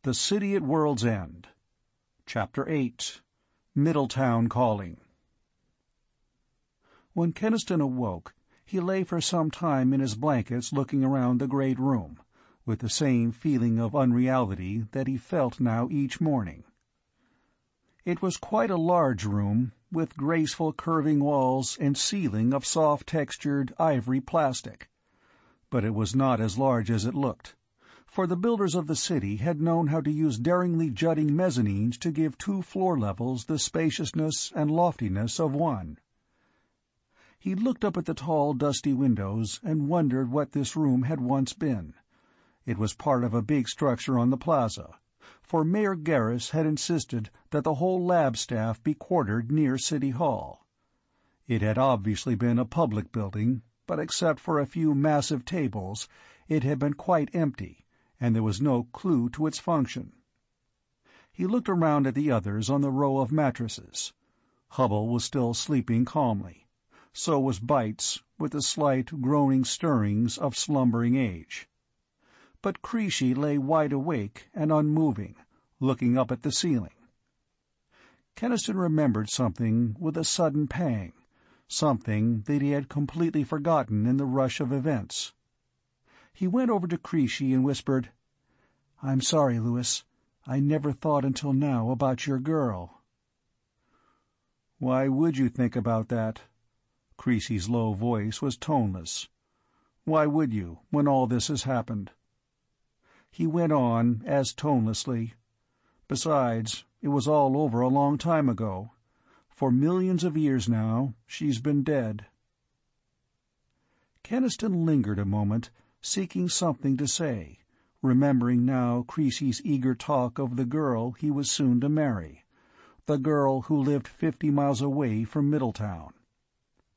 The City at World's End. Chapter 8. Middletown Calling. When Keniston awoke, he lay for some time in his blankets looking around the great room, with the same feeling of unreality that he felt now each morning. It was quite a large room, with graceful curving walls and ceiling of soft-textured ivory plastic. But it was not as large as it looked, for the builders of the city had known how to use daringly jutting mezzanines to give 2 floor levels the spaciousness and loftiness of one. He looked up at the tall, dusty windows and wondered what this room had once been. It was part of a big structure on the plaza, for Mayor Garris had insisted that the whole lab staff be quartered near City Hall. It had obviously been a public building, but except for a few massive tables, it had been quite empty, and there was no clue to its function. He looked around at the others on the row of mattresses. Hubble was still sleeping calmly. So was Bites, with the slight, groaning stirrings of slumbering age. But Creasy lay wide awake and unmoving, looking up at the ceiling. Keniston remembered something with a sudden pang, something that he had completely forgotten in the rush of events. He went over to Creasy and whispered, "I'm sorry, Louis. I never thought until now about your girl." "Why would you think about that?" Creasy's low voice was toneless. "Why would you, when all this has happened?" He went on, as tonelessly, "Besides, it was all over a long time ago. For millions of years now, she's been dead." Keniston lingered a moment, seeking something to say, remembering now Creasy's eager talk of the girl he was soon to marry, the girl who lived 50 miles away from Middletown.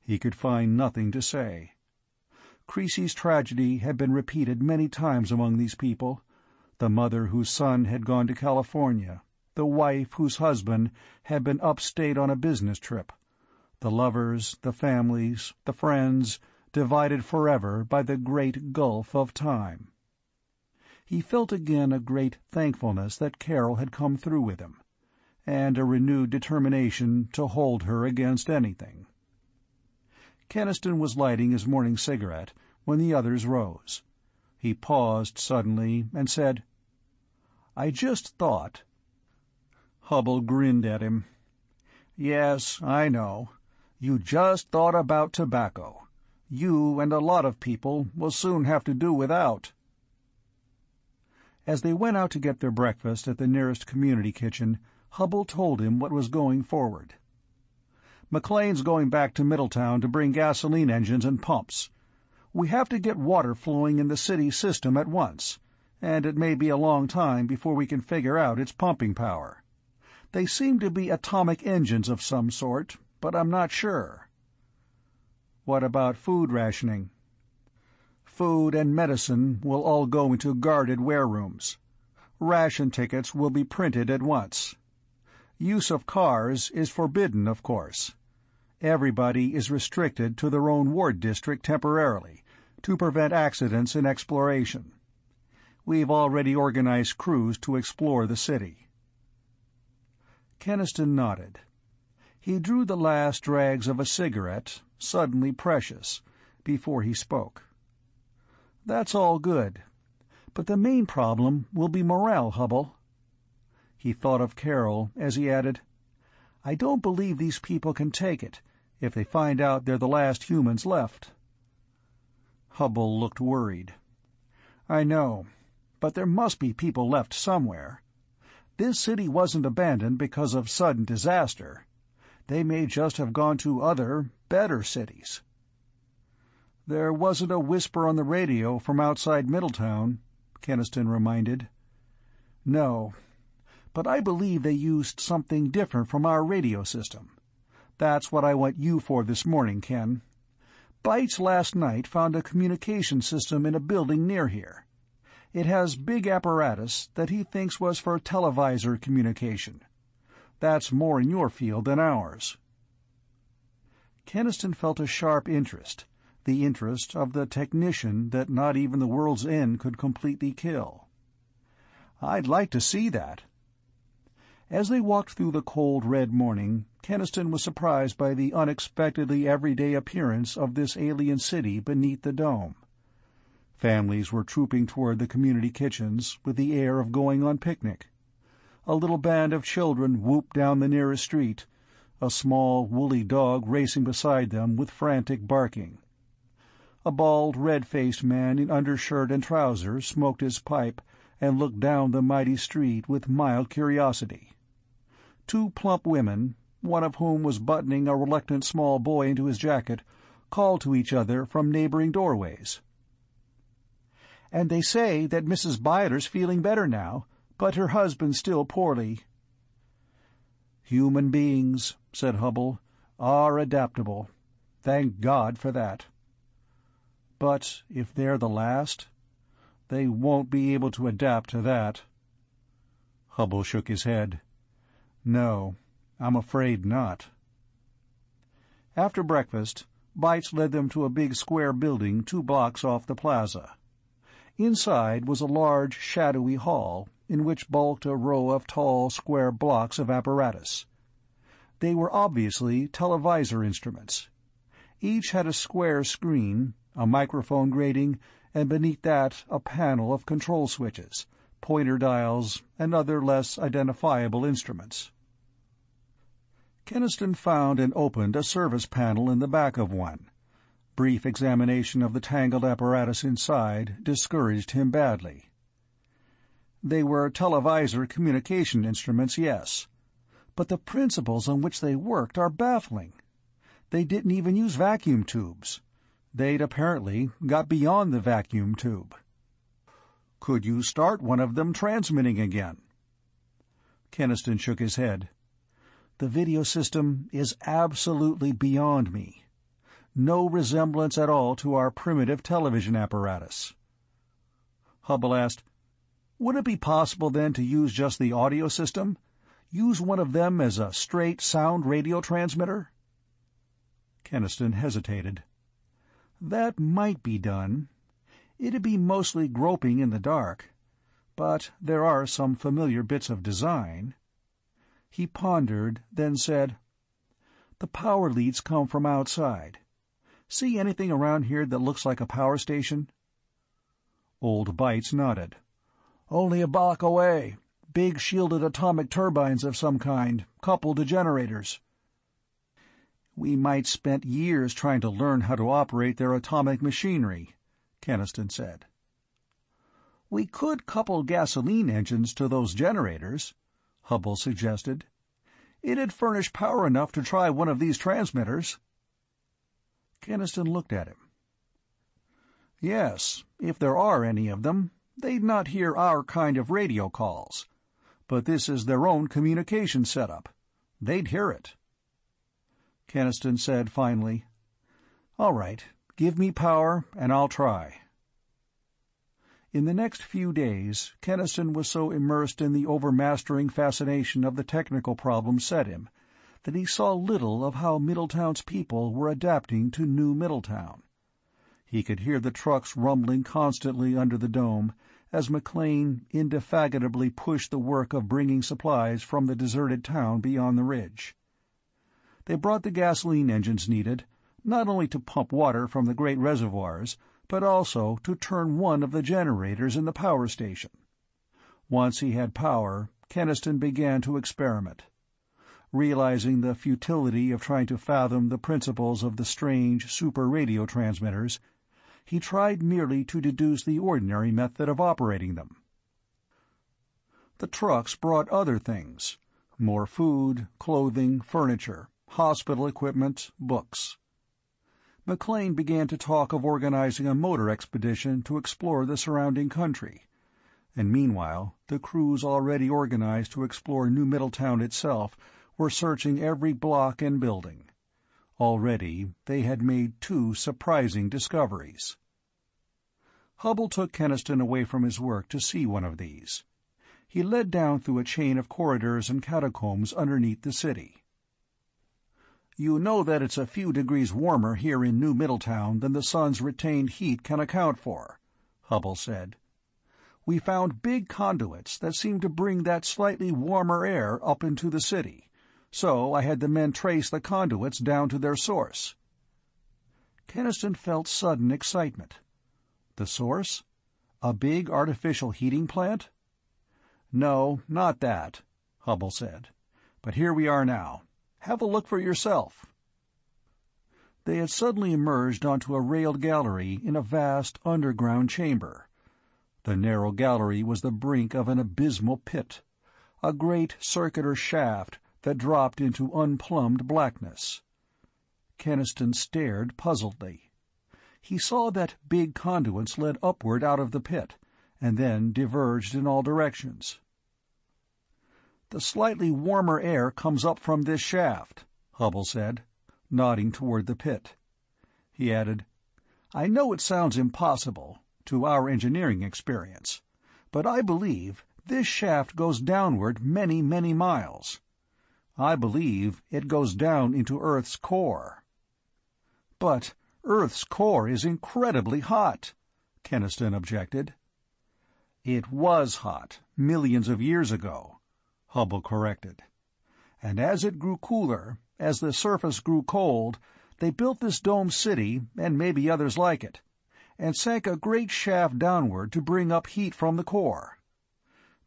He could find nothing to say. Creasy's tragedy had been repeated many times among these people, the mother whose son had gone to California, the wife whose husband had been upstate on a business trip, the lovers, the families, the friends, divided forever by the great gulf of time. He felt again a great thankfulness that Carol had come through with him, and a renewed determination to hold her against anything. Keniston was lighting his morning cigarette when the others rose. He paused suddenly and said, "I just thought—" Hubble grinned at him. "Yes, I know. You just thought about tobacco. You and a lot of people will soon have to do without." As they went out to get their breakfast at the nearest community kitchen, Hubble told him what was going forward. "McLean's going back to Middletown to bring gasoline engines and pumps. We have to get water flowing in the city system at once, and it may be a long time before we can figure out its pumping power. They seem to be atomic engines of some sort, but I'm not sure." "What about food rationing?" "Food and medicine will all go into guarded warerooms. Ration tickets will be printed at once. Use of cars is forbidden, of course. Everybody is restricted to their own ward district temporarily, to prevent accidents in exploration. We've already organized crews to explore the city." Keniston nodded. He drew the last drags of a cigarette, suddenly precious, before he spoke. "That's all good. But the main problem will be morale, Hubble." He thought of Carol as he added, "I don't believe these people can take it, if they find out they're the last humans left." Hubble looked worried. "I know, but there must be people left somewhere. This city wasn't abandoned because of sudden disaster. They may just have gone to other, better cities." "There wasn't a whisper on the radio from outside Middletown," Keniston reminded. "No, but I believe they used something different from our radio system. That's what I want you for this morning, Ken. Bites last night found a communication system in a building near here. It has big apparatus that he thinks was for televisor communication. That's more in your field than ours." Keniston felt a sharp interest, the interest of the technician that not even the world's end could completely kill. I'd like to see that." As they walked through the cold red morning, Keniston was surprised by the unexpectedly everyday appearance of this alien city beneath the dome. Families were trooping toward the community kitchens with the air of going on picnic. A little band of children whooped down the nearest street, a small, woolly dog racing beside them with frantic barking. A bald, red-faced man in undershirt and trousers smoked his pipe and looked down the mighty street with mild curiosity. Two plump women, one of whom was buttoning a reluctant small boy into his jacket, called to each other from neighboring doorways. "And they say that Mrs. Byler's feeling better now, but her husband's still poorly." "Human beings," said Hubble, "are adaptable. Thank God for that. But if they're the last, they won't be able to adapt to that." Hubble shook his head. "No, I'm afraid not." After breakfast, Bites led them to a big square building 2 blocks off the plaza. Inside was a large, shadowy hall, in which bulked a row of tall, square blocks of apparatus. They were obviously televisor instruments. Each had a square screen, a microphone grating, and beneath that a panel of control switches, pointer dials, and other less identifiable instruments. Keniston found and opened a service panel in the back of one. Brief examination of the tangled apparatus inside discouraged him badly. They were televisor communication instruments, yes, but the principles on which they worked are baffling. They didn't even use vacuum tubes. They'd apparently got beyond the vacuum tube. "Could you start one of them transmitting again?" Keniston shook his head. "The video system is absolutely beyond me. No resemblance at all to our primitive television apparatus." Hubble asked, "Would it be possible, then, to use just the audio system? Use one of them as a straight sound radio transmitter?" Keniston hesitated. "That might be done. It'd be mostly groping in the dark, but there are some familiar bits of design." He pondered, then said, "The power leads come from outside. See anything around here that looks like a power station?" Old Bites nodded. "Only a block away. Big shielded atomic turbines of some kind, coupled to generators." "We might spend years trying to learn how to operate their atomic machinery," Keniston said. "We could couple gasoline engines to those generators," Hubble suggested. "It'd furnish power enough to try one of these transmitters." Keniston looked at him. "Yes, if there are any of them, they'd not hear our kind of radio calls. But this is their own communication setup. They'd hear it." Keniston said finally, "All right, give me power and I'll try." In the next few days, Keniston was so immersed in the overmastering fascination of the technical problem set him that he saw little of how Middletown's people were adapting to New Middletown. He could hear the trucks rumbling constantly under the dome, as McLean indefatigably pushed the work of bringing supplies from the deserted town beyond the ridge. They brought the gasoline engines needed, not only to pump water from the great reservoirs, but also to turn one of the generators in the power station. Once he had power, Keniston began to experiment. Realizing the futility of trying to fathom the principles of the strange super-radio transmitters, he tried merely to deduce the ordinary method of operating them. The trucks brought other things: more food, clothing, furniture, hospital equipment, books. McLean began to talk of organizing a motor expedition to explore the surrounding country, and meanwhile the crews already organized to explore New Middletown itself were searching every block and building. Already they had made 2 surprising discoveries. Hubble took Keniston away from his work to see one of these. He led down through a chain of corridors and catacombs underneath the city. "You know that it's a few degrees warmer here in New Middletown than the sun's retained heat can account for," Hubble said. We found big conduits that seemed to bring that slightly warmer air up into the city, so I had the men trace the conduits down to their source." Keniston felt sudden excitement. The source? A big artificial heating plant? "No, not that," Hubble said. "But here we are now. Have a look for yourself." They had suddenly emerged onto a railed gallery in a vast underground chamber. The narrow gallery was the brink of an abysmal pit, a great circular shaft that dropped into unplumbed blackness. Keniston stared puzzledly. He saw that big conduits led upward out of the pit, and then diverged in all directions. "The slightly warmer air comes up from this shaft," Hubble said, nodding toward the pit. He added, "I know it sounds impossible, to our engineering experience, but I believe this shaft goes downward many, many miles. I believe it goes down into Earth's core." "But Earth's core is incredibly hot," Keniston objected. "It was hot, millions of years ago," Hubble corrected. "And as it grew cooler, as the surface grew cold, they built this domed city, and maybe others like it, and sank a great shaft downward to bring up heat from the core.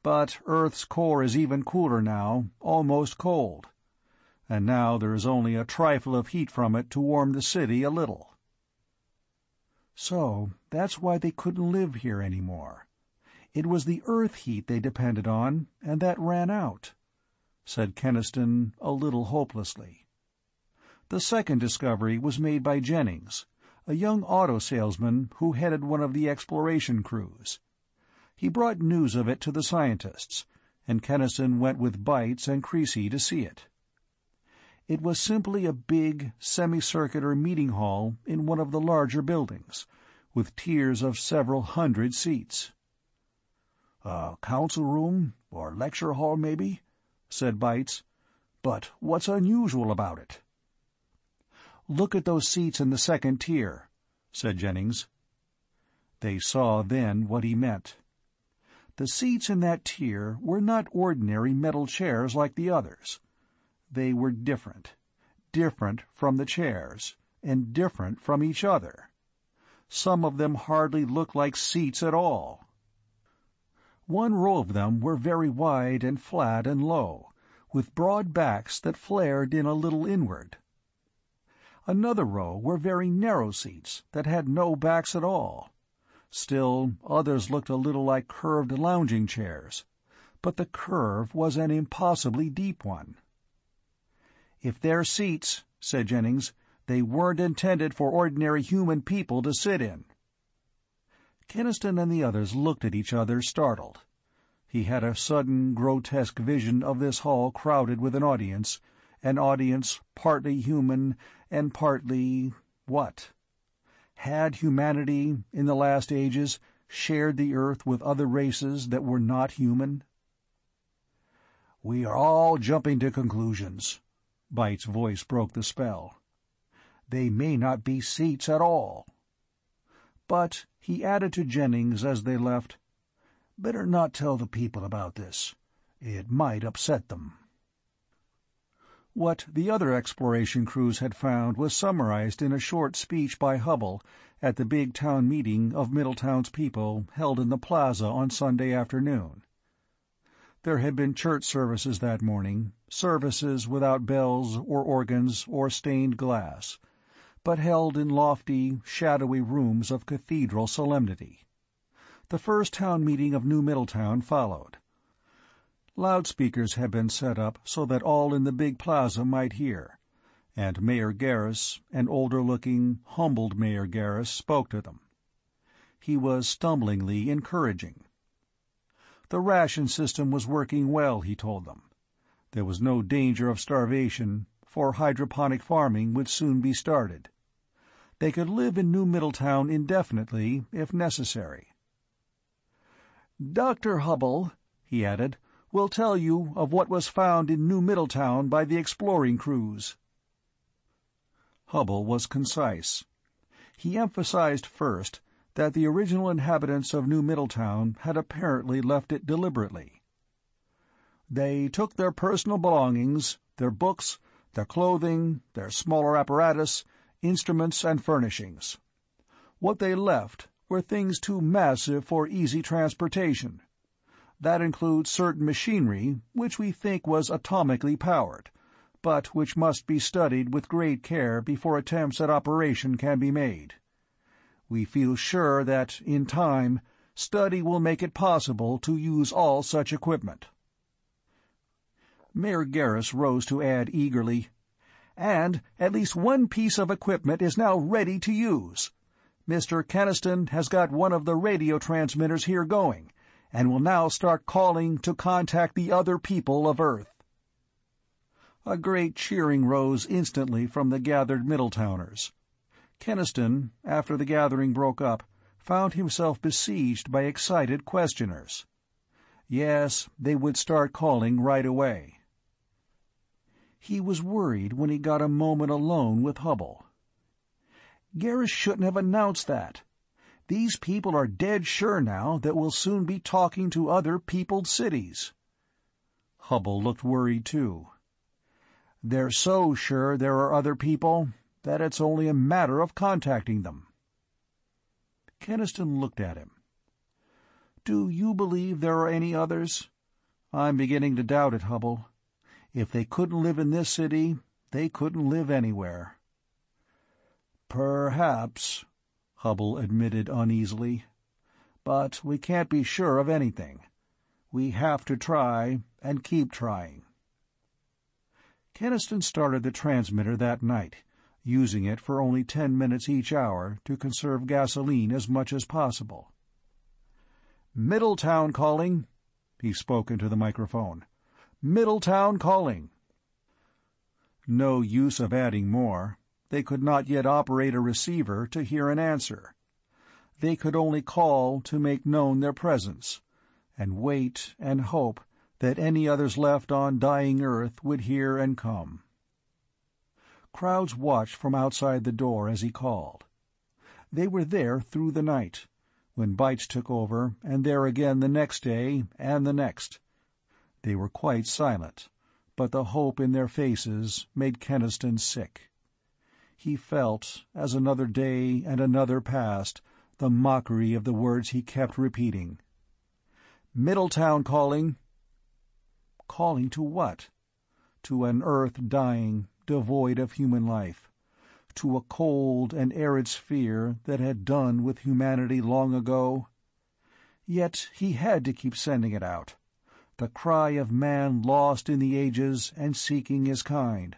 But Earth's core is even cooler now, almost cold. And now there is only a trifle of heat from it to warm the city a little." "So that's why they couldn't live here any more. It was the Earth heat they depended on, and that ran out," said Keniston a little hopelessly. The second discovery was made by Jennings, a young auto salesman who headed one of the exploration crews. He brought news of it to the scientists, and Keniston went with Bites and Creasy to see it. It was simply a big, semicircular meeting hall in one of the larger buildings, with tiers of several hundred seats. "A council room, or lecture hall, maybe," said Bites. "But what's unusual about it?" "Look at those seats in the second tier," said Jennings. They saw then what he meant. The seats in that tier were not ordinary metal chairs like the others. They were different from the chairs, and different from each other. Some of them hardly looked like seats at all. One row of them were very wide and flat and low, with broad backs that flared in a little inward. Another row were very narrow seats that had no backs at all. Still, others looked a little like curved lounging chairs, but the curve was an impossibly deep one. "If they're seats," said Jennings, "they weren't intended for ordinary human people to sit in." Keniston and the others looked at each other, startled. He had a sudden, grotesque vision of this hall crowded with an audience partly human and partly... what? Had humanity, in the last ages, shared the earth with other races that were not human? "We are all jumping to conclusions." Bites' voice broke the spell. "They may not be seats at all." But, he added to Jennings as they left, "Better not tell the people about this. It might upset them." What the other exploration crews had found was summarized in a short speech by Hubble at the big town meeting of Middletown's people held in the plaza on Sunday afternoon. There had been church services that morning, services without bells or organs or stained glass, but held in lofty, shadowy rooms of cathedral solemnity. The first town meeting of New Middletown followed. Loudspeakers had been set up so that all in the big plaza might hear, and Mayor Garris, an older-looking, humbled Mayor Garris, spoke to them. He was stumblingly encouraging. The ration system was working well, he told them. There was no danger of starvation, for hydroponic farming would soon be started. They could live in New Middletown indefinitely, if necessary. "Dr. Hubble," he added, "will tell you of what was found in New Middletown by the exploring crews." Hubble was concise. He emphasized first that the original inhabitants of New Middletown had apparently left it deliberately. They took their personal belongings, their books, their clothing, their smaller apparatus, instruments and furnishings. What they left were things too massive for easy transportation. That includes certain machinery which we think was atomically powered, but which must be studied with great care before attempts at operation can be made. We feel sure that, in time, study will make it possible to use all such equipment." Mayor Garris rose to add eagerly, "And at least one piece of equipment is now ready to use. Mr. Keniston has got one of the radio transmitters here going, and will now start calling to contact the other people of Earth." A great cheering rose instantly from the gathered Middletowners. Keniston, after the gathering broke up, found himself besieged by excited questioners. Yes, they would start calling right away. He was worried when he got a moment alone with Hubble. Garris shouldn't have announced that. These people are dead sure now that we'll soon be talking to other peopled cities. Hubble looked worried too. They're so sure there are other people that it's only a matter of contacting them. Keniston looked at him. "Do you believe there are any others? I'm beginning to doubt it, Hubble. If they couldn't live in this city, they couldn't live anywhere." "Perhaps," Hubble admitted uneasily. "But we can't be sure of anything. We have to try, and keep trying." Keniston started the transmitter that night, using it for only 10 minutes each hour to conserve gasoline as much as possible. "Middletown calling," he spoke into the microphone. "Middletown calling." No use of adding more. They could not yet operate a receiver to hear an answer. They could only call to make known their presence, and wait and hope that any others left on dying Earth would hear and come. Crowds watched from outside the door as he called. They were there through the night, when Bites took over, and there again the next day and the next. They were quite silent, but the hope in their faces made Keniston sick. He felt, as another day and another passed, the mockery of the words he kept repeating. "Middletown calling." Calling to what? To an Earth dying, devoid of human life, to a cold and arid sphere that had done with humanity long ago? Yet he had to keep sending it out, the cry of man lost in the ages and seeking his kind,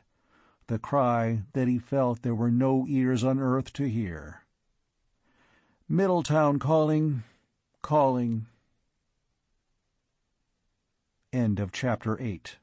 the cry that he felt there were no ears on Earth to hear. Middletown calling, calling. End of Chapter 8.